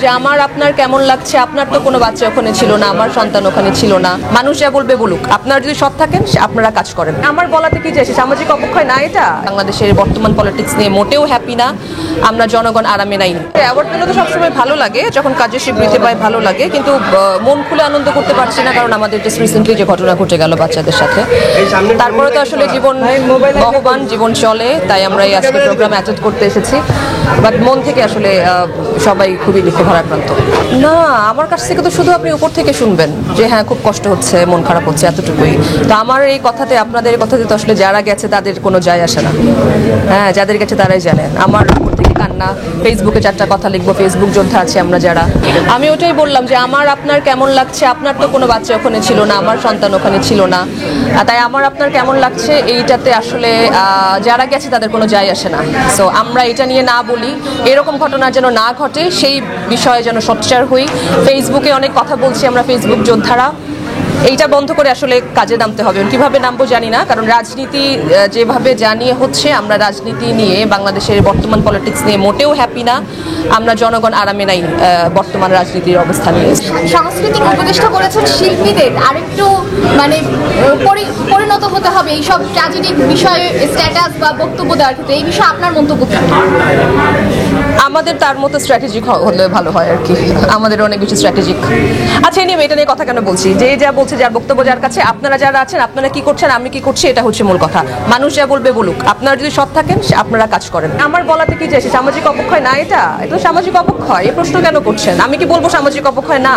যে আমার আপনার কেমন লাগছে, আপনার তো কোনো বাচ্চা ওখানে ছিল না, আমার সন্তান ওখানে ছিল না, মানুষ যা বলবে বলুক, আপনারা যদি সৎ থাকেন আপনারা কাজ করেন। আমার বলাতে কি চাইছে, সামাজিক অবক্ষয় না এটা। বাংলাদেশের বর্তমান পলিটিক্স নিয়ে মোটেও হ্যাপি না আমরা, জনগণ আরামে নাই। অ্যাওয়ার্ড পেলে তো সবসময় ভালো লাগে, যখন কাজের স্বীকৃতি পায় ভালো লাগে, কিন্তু মন খুলে আনন্দ করতে পারছি না, কারণ আমাদের জাস্ট রিসেন্টলি যে ঘটনা ঘটে গেল বাচ্চাদের সাথে। তারপরে তো আসলে জীবন বহবান, জীবন চলে, তাই আমরা এই আজকে প্রোগ্রাম অ্যাটেন্ড করতে এসেছি। বাট মন থেকে আসলে সবাই খুবই দুঃখ ভারাক্রান্ত। না, আমার কাছ থেকে তো শুধু আপনি উপর থেকে শুনবেন যে হ্যাঁ খুব কষ্ট হচ্ছে, মন খারাপ হচ্ছে, এতটুকুই। তো আমার এই কথাতে, আপনাদের এই কথাতে তো আসলে যারা গেছে তাদের কোনো যায় আসে না। হ্যাঁ, যাদের গেছে তারাই জানেন। আমার উপর থেকে কান্না, ফেসবুকে 4টা কথা লিখবো, ফেসবুক যোদ্ধা আছে আমরা যারা। আমি ওটাই বললাম যে আমার আপনার কেমন লাগছে, আপনার তো কোনো বাচ্চা ওখানে ছিল না, আমার সন্তান ওখানে ছিল না, তাই আমার আপনার কেমন লাগছে এইটাতে আসলে যারা গেছে তাদের কোনো যায় আসে না। সো আমরা এটা নিয়ে না বলি, এরকম ঘটনা যেন না ঘটে সেই বিষয়ে যেন সোচ্চার হই। ফেসবুকে অনেক কথা বলছি আমরা, ফেসবুক যোদ্ধারা, এইটা বন্ধ করে আসলে কাজে নামতে হবে। কিভাবে নামবো জানি না, কারণ রাজনীতি যেভাবে জানিয়ে হচ্ছে, আমরা রাজনীতি নিয়ে, বাংলাদেশের বর্তমান পলিটিক্স নিয়ে মোটেও হ্যাপি না আমরা, জনগণ আরামে নাই বর্তমান রাজনীতির অবস্থা নিয়ে। সাংস্কৃতিক উপদেষ্টা করেছেন শিল্পীদের আরেকটু মানে পরিণত হতে হবে এইসব ট্র্যাজেডিক বিষয়ে স্ট্যাটাস বা বক্তব্য দেওয়ার ক্ষেত্রে। এই বিষয়ে আপনার মন্তব্য কি? আমাদের তার মতো স্ট্র্যাটেজিক হলে ভালো হয় আর কি, আমাদের অনেক বেশি স্ট্র্যাটেজিক। আচ্ছা, এই নিয়ে এটা নিয়ে কথা কেন বলছি, যে যা বলছে, যার বক্তব্য যার কাছে, আপনারা যারা আছেন আপনারা কি করছেন, আমি কি করছি, এটা হচ্ছে মূল কথা। মানুষ যা বলবে বলুক, আপনারা যদি সৎ থাকেন আপনারা কাজ করেন। আমার বলাতে কি চাইছে, সামাজিক অবক্ষয় না এটা, এটা সামাজিক অবক্ষয়। এই প্রশ্ন কেন করছেন? আমি কি বলবো সামাজিক অবক্ষয় না?